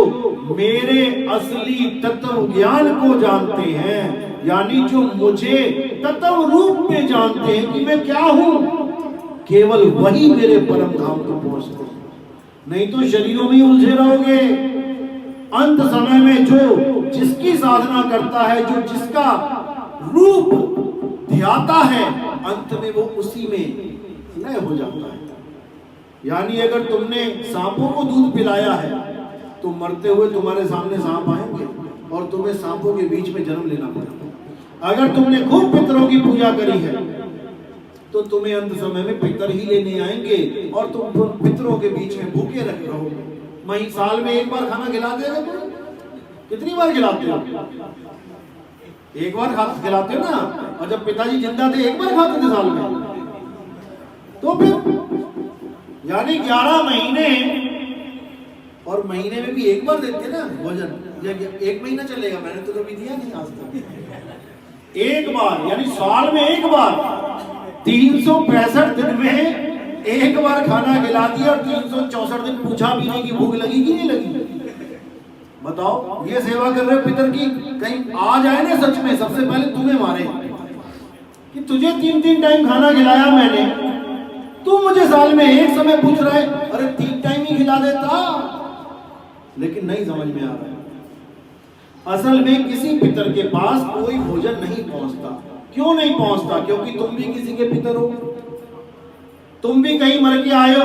मेरे असली तत्व ज्ञान को जानते हैं, यानी जो मुझे तत्व रूप में जानते हैं कि मैं क्या हूं, केवल वही मेरे परम धाम को पहुंचते हैं। नहीं तो शरीरों में उलझे रहोगे। अंत समय में जो जिसकी साधना करता है, जो जिसका रूप ध्याता है, अंत में वो उसी में लय हो जाता है। यानी अगर तुमने सांपों को दूध पिलाया है तो मरते हुए तुम्हारे सामने सांप आएंगे और तुम्हें सांपों के बीच में जन्म लेना पड़ेगा। अगर तुमने खूब पितरों की पूजा करी है तो तुम्हें अंत समय में पितर ही लेने आएंगे और तुम पितरों के बीच में भूखे रहोगे। वहीं साल में एक बार खाना खिलाते हो? कितनी बार खिलाते हो? एक बार खिलाते हो ना। और जब पिताजी जिंदा थे एक बार खाते थे साल में। तो फिर यानी 11 महीने, और महीने में भी एक बार देते ना भोजन। एक महीना चलेगा, मैंने तो कभी दिया नहीं आज तक। एक बार, यानी साल में एक बार, 365 दिन में एक बार खाना खिला दिया और 364 दिन पूछा भी नहीं कि भूख लगी कि नहीं लगी। बताओ, ये सेवा कर रहे हो पितर की, कहीं आ जाए ना सच में सबसे पहले तुम्हें मारे कि तुझे 3-3 टाइम खाना खिलाया मैंने, तू मुझे साल में एक समय पूछ रहा है, अरे 3 टाइम ही खिला देता। लेकिन नहीं समझ में आ रहा है। असल में किसी पितर के पास कोई भोजन नहीं पहुंचता। क्यों नहीं पहुंचता? क्योंकि तुम भी किसी के पितर हो। तुम भी कहीं मर के आए हो,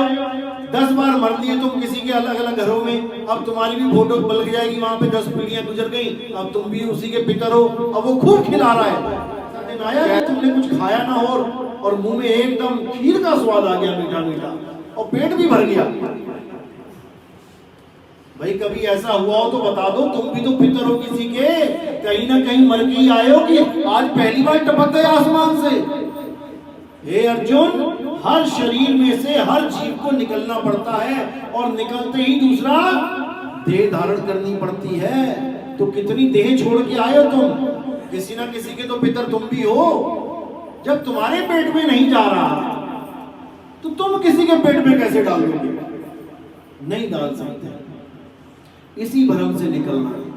10 बार मर लिए तुम किसी के अलग अलग घरों में। अब तुम्हारी भी फोटो बल जाएगी, वहां पे 10 पीढ़ियां गुजर गई, अब तुम भी उसी के पितर हो। अब वो खूब खिला रहा है। आया है तुमने कुछ खाया ना और मुंह में एकदम खीर का स्वाद आ गया, मीठा मीठा, और पेट भी भर गया। भाई कभी ऐसा हुआ हो तो बता दो, तुम भी तो पितर हो किसी के, कहीं ना कहीं मर के ही आए हो कि आज पहली बार टपक गए आसमान से। हे अर्जुन, हर शरीर में से हर जीव को निकलना पड़ता है और निकलते ही दूसरा देह धारण करनी पड़ती है। तो कितनी देह छोड़ के आए हो तुम? किसी ना किसी के तो पितर तुम भी हो। जब तुम्हारे पेट में नहीं जा रहा तो तुम किसी के पेट में कैसे डालोगे? नहीं डाल सकते। इसी भ्रम से निकलना है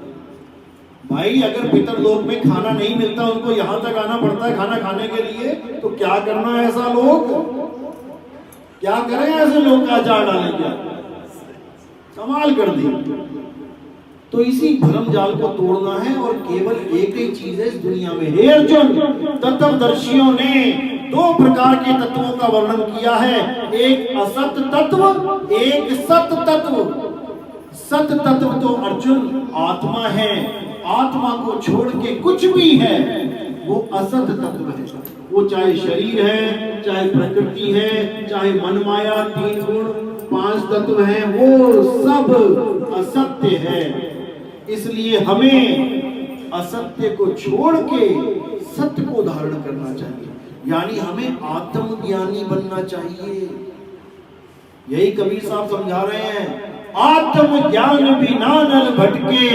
भाई। अगर पितर लोक में खाना नहीं मिलता, उनको यहां तक आना पड़ता है खाना खाने के लिए, तो क्या करना है ऐसा लोग? क्या करें ऐसे लोग का अचार डालें? क्या कमाल कर दी। तो इसी भ्रम जाल को तोड़ना है और केवल एक ही चीज है इस दुनिया में। हे अर्जुन, तत्वदर्शियों ने 2 प्रकार के तत्वों का वर्णन किया है, एक असत तत्व, एक सत तत्व। सत तत्व तो अर्जुन आत्मा है, आत्मा को छोड़ के कुछ भी है वो असत तत्व है। वो चाहे शरीर है, चाहे प्रकृति है, चाहे मन माया, 3 गुण, 5 तत्व हैं, वो सब असत्य है। इसलिए हमें असत्य को छोड़ के सत्य को धारण करना चाहिए, यानी हमें आत्मज्ञानी बनना चाहिए। यही कबीर साहब समझा रहे हैं, आत्मज्ञान बिना नर भटके,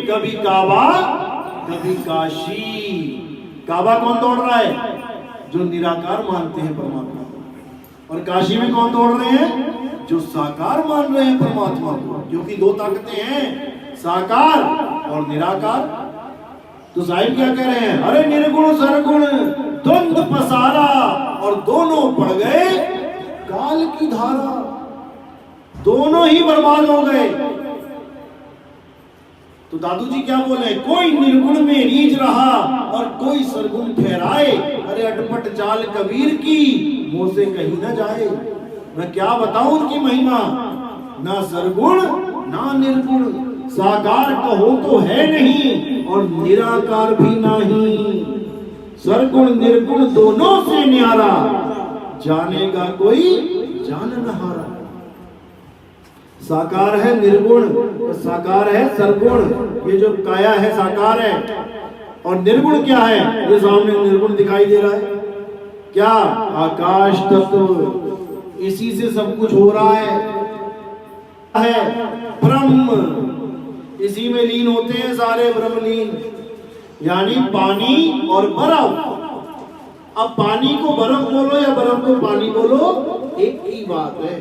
कभी काबा कभी काशी। काबा कौन दौड़ रहा है? जो निराकार मानते हैं परमात्मा को। और काशी में कौन दौड़ रहे हैं? जो साकार मान रहे हैं परमात्मा को, क्योंकि दो ताकतें हैं, साकार और निराकार। तो साहिब क्या कह रहे हैं? अरे निर्गुण सरगुण द्वंद पसारा और दोनों पड़ गए काल की धारा, दोनों ही बर्बाद हो गए। तो दादू जी क्या बोले? कोई निर्गुण में रीझ रहा और कोई सरगुण ठहराए, अरे अटपट चाल कबीर की मुंह से कहीं ना जाए। मैं क्या बताऊं उनकी महिमा, ना सरगुण ना निर्गुण, साकार कहो तो है नहीं और निराकार भी नहीं। सरगुण निर्गुण दोनों से न्यारा, जानेगा कोई जान न हारा। साकार है निर्गुण, साकार है सरगुण। ये जो काया है साकार है, और निर्गुण क्या है? ये सामने निर्गुण दिखाई दे रहा है, क्या? आकाश तत्व, इसी से सब कुछ हो रहा है ब्रह्म, इसी में लीन होते हैं सारे ब्रह्मलीन, यानी पानी और बर्फ। अब पानी को बर्फ बोलो या बर्फ को पानी बोलो, एक ही बात है।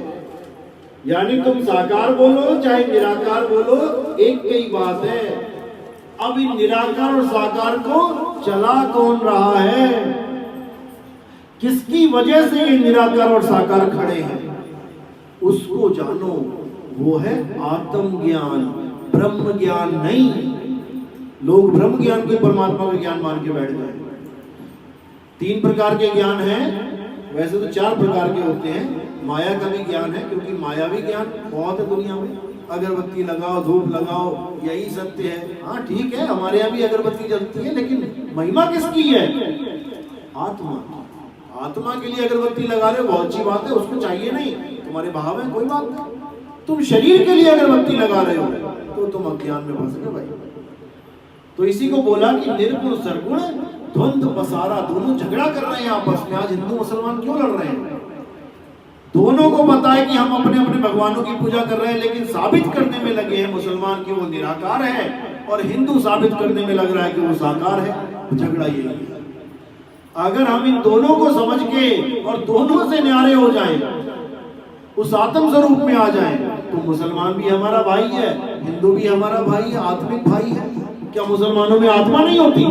यानी तुम साकार बोलो चाहे निराकार बोलो, एक ही बात है। अब इन निराकार और साकार को चला कौन रहा है? किसकी वजह से ये निराकार और साकार खड़े हैं? उसको जानो, वो है आत्म ज्ञान, ब्रह्म ज्ञान नहीं। लोग ब्रह्म ज्ञान को परमात्मा का ज्ञान मान के बैठ गए। 3 प्रकार के ज्ञान हैं, वैसे तो 4 प्रकार के होते हैं। माया का भी ज्ञान है, क्योंकि माया भी ज्ञान बहुत है दुनिया में। अगरबत्ती लगाओ, धूप लगाओ, यही सत्य है। हाँ ठीक है, हमारे यहाँ भी अगरबत्ती जलती है, लेकिन महिमा किसकी है? आत्मा। आत्मा के लिए अगरबत्ती लगा रहे हो, बहुत अच्छी बात है, उसको चाहिए नहीं, तुम्हारे भाव है, कोई बात नहीं। तुम शरीर के लिए अगरबत्ती लगा रहे हो तो तुम अज्ञान में फंस गए भाई। तो इसी को बोला कि निर्गुण सरगुण द्वंद पसारा, दोनों झगड़ा कर रहे हैं आपस में। आज हिंदू मुसलमान क्यों लड़ रहे हैं? दोनों को पता है कि हम अपने अपने भगवानों की पूजा कर रहे हैं, लेकिन साबित करने में लगे हैं मुसलमान कि वो निराकार है, और हिंदू साबित करने में लग रहा है कि वो साकार है। झगड़ा यही है। अगर हम इन दोनों को समझ के और दोनों से न्यारे हो जाएं, उस आत्म स्वरूप में आ जाएं, तो मुसलमान भी हमारा भाई है, हिंदू भी हमारा भाई है, आत्मिक भाई है। क्या मुसलमानों में आत्मा नहीं होती?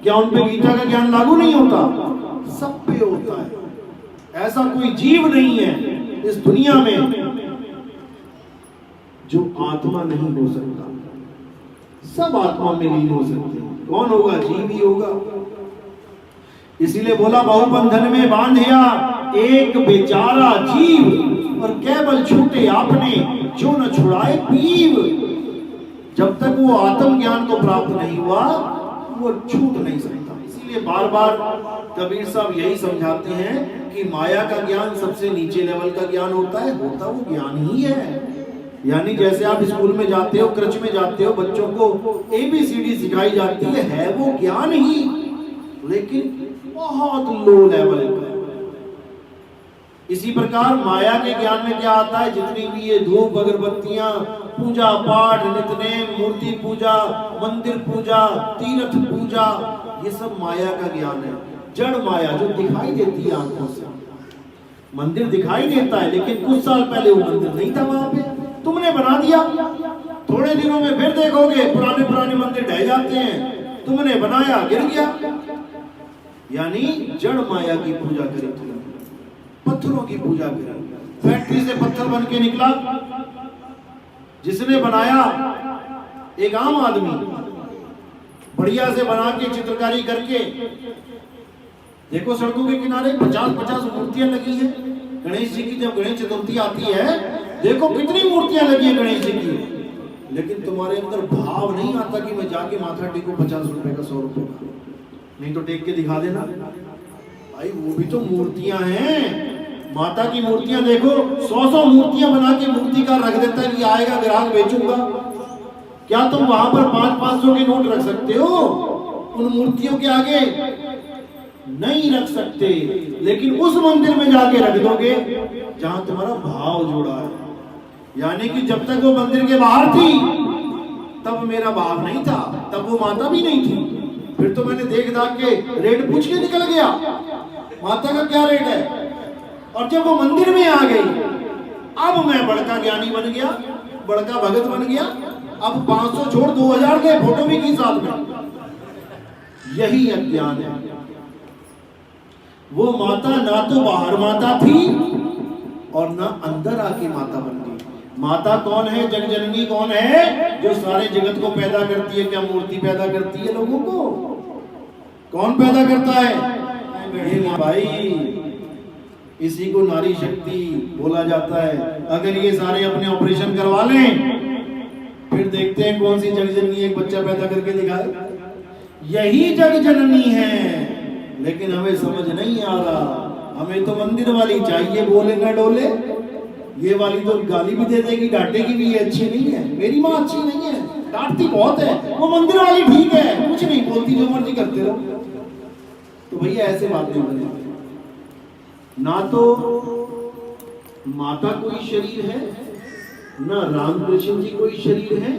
क्या उन पे गीता का ज्ञान लागू नहीं होता? सब पे होता है। ऐसा कोई जीव नहीं है इस दुनिया में जो आत्मा नहीं हो सकता। सब आत्मा में लीन हो सकते हैं। कौन होगा? जीव ही होगा। इसीलिए बोला बहुबंधन में बांधिया एक बेचारा जीव, और केवल छूटे आपने जो न छुड़ाए पीव। जब तक वो आत्म ज्ञान को प्राप्त नहीं हुआ, वो छूट नहीं सकता। इसीलिए बार बार कबीर साहब यही समझाते हैं कि माया का ज्ञान सबसे नीचे लेवल का ज्ञान होता है, होता वो ज्ञान ही है। यानी जैसे आप स्कूल में जाते हो, क्रच में जाते हो, बच्चों को ABCD सिखाई जाती है वो ज्ञान ही, लेकिन बहुत लो लेवल का। इसी प्रकार माया के ज्ञान में क्या आता है? जितनी भी ये धूप अगरबत्तियां, पूजा पाठ, नित्यनेम, मूर्ति पूजा, मंदिर पूजा, तीर्थ पूजा, ये सब माया का ज्ञान है। जड़ माया जो दिखाई देती है आंखों से। मंदिर दिखाई देता है, लेकिन कुछ साल पहले वो मंदिर नहीं था वहां पे, तुमने बना दिया। थोड़े दिनों में फिर देखोगे पुराने पुराने मंदिर ढह जाते हैं, तुमने बनाया, गिर गया। यानी जड़ माया की पूजा करी, पत्थरों की पूजा करी। फैक्ट्री से पत्थर बन के निकला, जिसने बनाया एक आम आदमी, बढ़िया से बना के चित्रकारी करके। देखो सड़कों के किनारे 50-50 मूर्तियां लगी हैं गणेश जी की। जब गणेश चतुर्थी आती है, देखो कितनी मूर्तियां लगी हैं गणेश जी की, लेकिन तुम्हारे अंदर भाव नहीं आता कि मैं जाके माथा टेकूं 50 रुपए का, 100 रुपए का। नहीं तो टेक के दिखा देना भाई, वो भी तो मूर्तियां हैं। माता की मूर्तियां देखो, 100 मूर्तियां बना के मूर्तिकार रख देता है कि आएगा ग्राहक बेचूंगा। क्या तुम वहां पर 500 के नोट रख सकते हो? उन मूर्तियों के आगे नहीं रख सकते। लेकिन उस मंदिर में जाके रख दोगे जहां तुम्हारा भाव जुड़ा है। यानी कि जब तक वो मंदिर के बाहर थी तब मेरा भाव नहीं था, तब वो माता भी नहीं थी। फिर तो मैंने देख दाख के रेट पूछ के निकल गया, माता का क्या रेट है, और जब वो मंदिर में आ गई, अब मैं बड़का ज्ञानी बन गया, बड़का भगत बन गया, अब 500 छोड़ 2000 के फोटो भी की साथ में। यही अज्ञान है। वो माता ना तो बाहर माता थी और ना अंदर आके माता बन गई। माता कौन है? जग जननी कौन है? जो सारे जगत को पैदा करती है। क्या मूर्ति पैदा करती है लोगों को? कौन पैदा करता है? ये भाई, इसी को नारी शक्ति बोला जाता है। अगर ये सारे अपने ऑपरेशन करवा लें, फिर देखते हैं कौन सी जग जननी एक बच्चा पैदा करके दिखाए। यही जग जननी है, लेकिन हमें समझ नहीं आ रहा। हमें तो मंदिर वाली चाहिए, बोले ना डोले। ये वाली तो गाली भी दे देगी, डांटेगी भी, ये अच्छी नहीं है, मेरी माँ अच्छी नहीं है, डांटती बहुत है। वो मंदिर वाली ठीक है, कुछ नहीं बोलती, जो मर्जी करते रहो। तो भैया ऐसे बातें बने। ना तो माता कोई शरीर है, ना राम कृष्ण जी कोई शरीर है,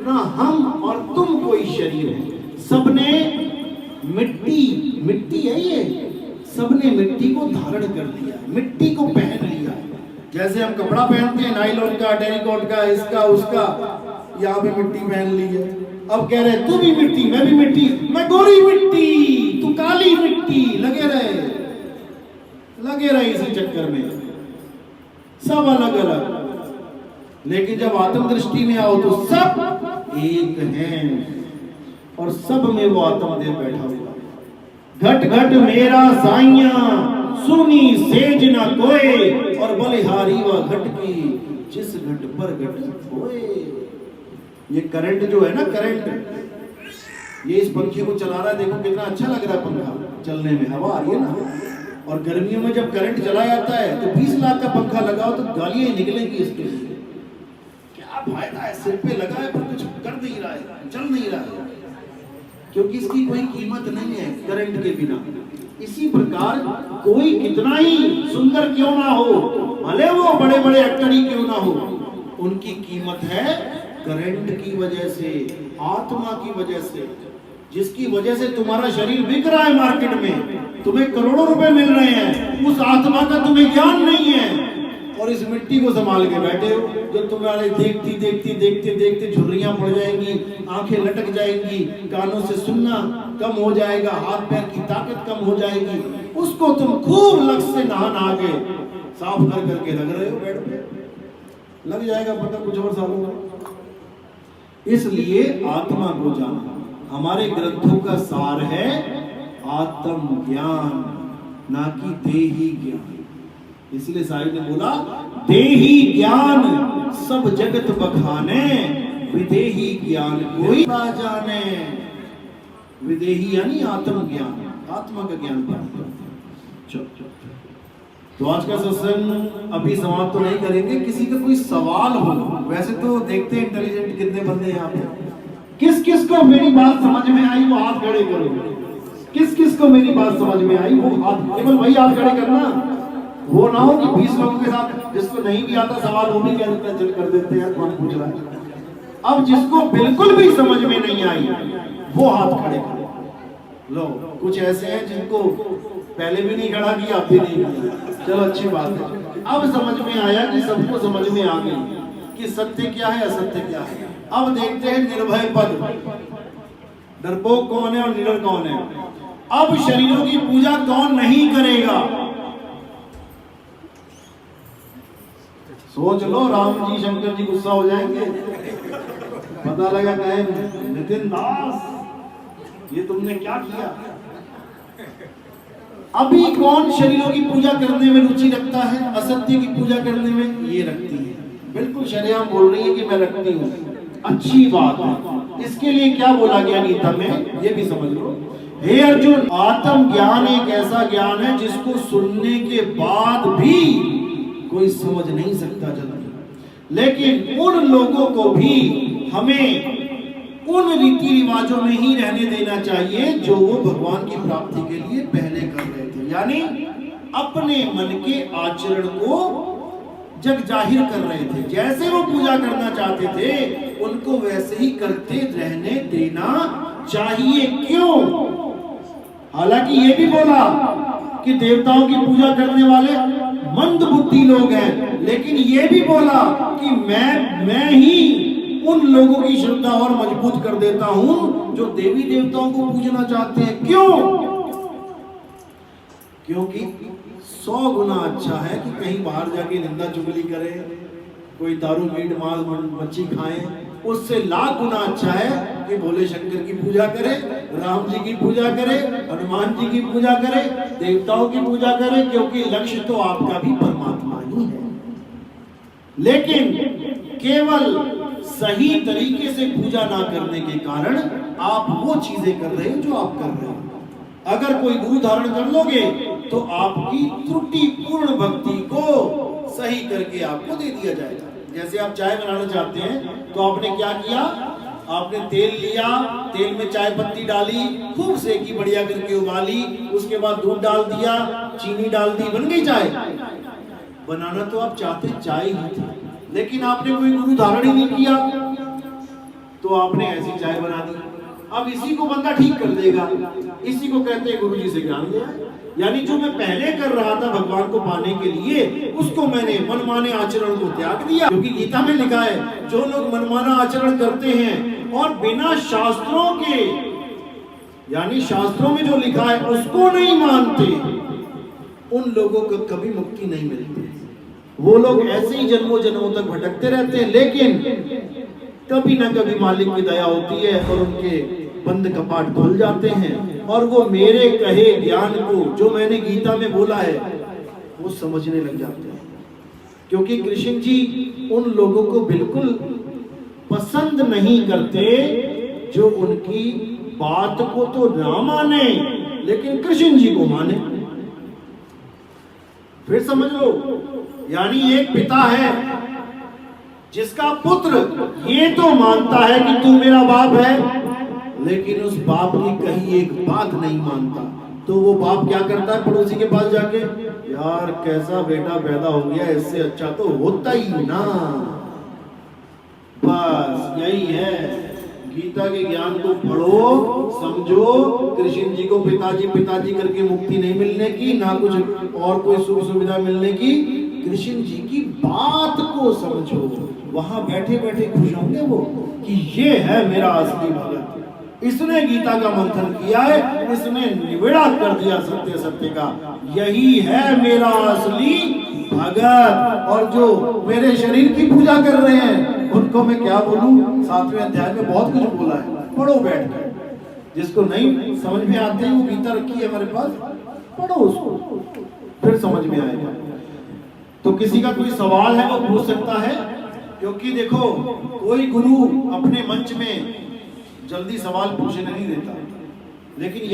ना हम और तुम कोई शरीर है। सबने मिट्टी है ये, सबने मिट्टी को धारण कर लिया, मिट्टी को पहन लिया। जैसे हम कपड़ा पहनते हैं नायलॉन का, टेरिकॉट का, इसका उसका, यहाँ पे मिट्टी पहन ली है। अब कह रहे तू भी मिट्टी, मैं भी मिट्टी, मैं गोरी मिट्टी, तू काली मिट्टी। लगे रहे इसी चक्कर में, सब अलग अलग। लेकिन जब आत्म दृष्टि में आओ तो सब एक हैं, और सब में वो आत्मदेव बैठा हुआ। घट घट मेरा साइया, सुनी सेज न कोई, और बलिहारी व घट की, जिस घट पर घट होए। ये करंट जो है ना, करंट, ये इस पंखे को चला रहा है। देखो कितना अच्छा लग रहा है पंखा चलने में, हवा आ रही है ना। और गर्मियों में जब करंट चला जाता है तो 20 लाख का पंखा लगाओ तो गालियां निकलेंगी इसके लिए। क्या फायदा है? सिर पे लगा है पर कुछ कर नहीं रहा है, चल नहीं रहा है, क्योंकि इसकी कोई कीमत नहीं है करंट के बिना। इसी प्रकार कोई कितना ही सुंदर क्यों ना हो, भले वो बड़े बड़े एक्टर ही क्यों ना हो, उनकी कीमत है करंट की वजह से, आत्मा की वजह से। जिसकी वजह से तुम्हारा शरीर बिक रहा है मार्केट में, तुम्हें करोड़ों रुपए मिल रहे हैं, उस आत्मा का तुम्हें ज्ञान नहीं है। और इस मिट्टी को संभाल के बैठे हो, जो तुम्हारे देखती देखती देखते देखते झुर्रियां पड़ जाएंगी, आंखें लटक जाएंगी, कानों से सुनना कम हो जाएगा, हाथ पैर की ताकत कम हो जाएगी। उसको तुम खूब लक्ष्य से नहा के साफ कर करके रख रहे हो बेड पे, लग जाएगा पता कुछ और सालों में। इसलिए आत्मा को जाना हमारे ग्रंथों का सार है, आत्म ज्ञान, ना कि देही ज्ञान। इसलिए साहिब ने बोला, देही ज्ञान सब जगत बखाने, विदेही ज्ञान कोई ना जाने। विदेही यानी आत्म ज्ञान, आत्मा का ज्ञान प्राप्त। तो आज का सत्संग अभी समाप्त तो नहीं करेंगे। किसी का कोई सवाल हो, वैसे तो देखते हैं इंटेलिजेंट कितने बंदे यहाँ पे, किस किस को मेरी बात समझ में आई वो हाथ खड़े करो। किस किस को मेरी बात समझ में आई वो हाथ, केवल वही हाथ खड़े करना। वो ना हो कि 20 लोगों के साथ जिसको नहीं भी आता सवाल वो भी क्या देता चल कर देते हैं, कौन पूछ रहा है। अब जिसको बिल्कुल भी समझ में नहीं आई वो हाथ खड़े करो। लो कुछ ऐसे हैं जिनको पहले भी नहीं खड़ा किया, अब भी नहीं किया, चलो अच्छी बात है। अब समझ में आया कि सबको समझ में आ गई कि सत्य क्या है, असत्य क्या है। अब देखते हैं निर्भय पद, डरपोक कौन है और निडर कौन है। अब शरीरों की पूजा कौन नहीं करेगा? सोच लो, राम जी शंकर जी गुस्सा हो जाएंगे, पता लगा कहे नितिन दास ये तुमने क्या किया। अभी कौन शरीरों की पूजा करने में रुचि रखता है, असत्य की पूजा करने में ये रखती है। बिल्कुल शरेआम बोल रही है कि मैं रखती हूँ, अच्छी बात है। इसके लिए क्या बोला गया गीता में ये भी समझ लो। हे अर्जुन, आत्म ज्ञान एक ऐसा ज्ञान है जिसको सुनने के बाद भी कोई समझ नहीं सकता जल्दी, लेकिन उन लोगों को भी हमें उन रीति रिवाजों में ही रहने देना चाहिए जो वो भगवान की प्राप्ति के लिए पहले कर रहे थे, यानी अपने मन के आचरण को जग जाहिर कर रहे थे। जैसे वो पूजा करना चाहते थे उनको वैसे ही करते रहने देना चाहिए। क्यों? हालांकि ये भी बोला कि देवताओं की पूजा करने वाले मंद बुद्धि लोग हैं, लेकिन ये भी बोला कि मैं ही उन लोगों की श्रद्धा और मजबूत कर देता हूं जो देवी देवताओं को पूजना चाहते हैं। क्यों? क्योंकि 100 गुना अच्छा है कि कहीं बाहर जाके निंदा चुगली करे, कोई दारू मीट मांस मच्छी खाए, उससे लाख गुना अच्छा है कि भोले शंकर की पूजा करे, राम जी की पूजा करे, हनुमान जी की पूजा करे, देवताओं की पूजा करे, क्योंकि लक्ष्य तो आपका भी परमात्मा ही है। लेकिन केवल सही तरीके से पूजा ना करने के कारण आप वो चीजें कर रहे हो जो आप कर रहे हो। अगर कोई गुरु धारण कर लोगे तो आपकी त्रुटिपूर्ण भक्ति को सही करके आपको दे दिया जाएगा। जैसे आप चाय बनाना चाहते हैं तो आपने क्या किया, आपने तेल लिया, तेल में चाय पत्ती डाली, खूब सेकी, बढ़िया करके उबाली, उसके बाद दूध डाल दिया, चीनी डाल दी, बन गई चाय। बनाना तो आप चाहते चाय ही थी, लेकिन आपने कोई गुरु धारण ही नहीं किया तो आपने ऐसी चाय बना दी। अब इसी को बंदा ठीक कर देगा, इसी को कहते हैं गुरु जी से ज्ञान लिया। यानी जो मैं पहले कर रहा था भगवान को पाने के लिए, उसको मैंने मनमाने आचरण को त्याग दिया। क्योंकि गीता में लिखा है जो लोग मनमाना आचरण करते हैं और बिना शास्त्रों के, यानी शास्त्रों में जो लिखा है उसको नहीं मानते, उन लोगों को कभी मुक्ति नहीं मिलती। वो लोग ऐसे ही जन्मों जन्मों तक भटकते रहते हैं, लेकिन कभी ना कभी मालिक की दया होती है और उनके बंद कपाट खुल जाते हैं और वो मेरे कहे ज्ञान को, जो मैंने गीता में बोला है, वो समझने लग जाते हैं। क्योंकि कृष्ण जी उन लोगों को बिल्कुल पसंद नहीं करते जो उनकी बात को तो ना माने लेकिन कृष्ण जी को माने। फिर समझ लो, यानी एक पिता है जिसका पुत्र ये तो मानता है कि तू मेरा बाप है, लेकिन उस बाप की कहीं एक बात नहीं मानता, तो वो बाप क्या करता है, पड़ोसी के पास जाके, यार कैसा बेटा पैदा हो गया, इससे अच्छा तो होता ही ना। बस यही है, गीता के ज्ञान को पढ़ो, समझो। कृष्ण जी को पिताजी पिताजी करके मुक्ति नहीं मिलने की, ना कुछ और कोई सुख सुविधा मिलने की, कृष्ण जी की बात को समझो। वहां बैठे बैठे खुश होंगे वो कि ये है मेरा असली भगत, इसने गीता का मंथन किया है, इसने निवेड़ा कर दिया सत्य सत्य का, यही है मेरा असली भगत। और जो मेरे शरीर की पूजा कर रहे हैं उनको मैं क्या बोलूं, 7वें अध्याय में बहुत कुछ बोला है, पढ़ो बैठ कर। जिसको नहीं समझ में आते हैं, वो गीता रखी है हमारे पास, पढ़ो उसको, फिर समझ में आएगा। तो किसी का कोई सवाल है वो पूछ सकता है, क्योंकि देखो कोई गुरु अपने मंच में जल्दी सवाल पूछने नहीं देता, लेकिन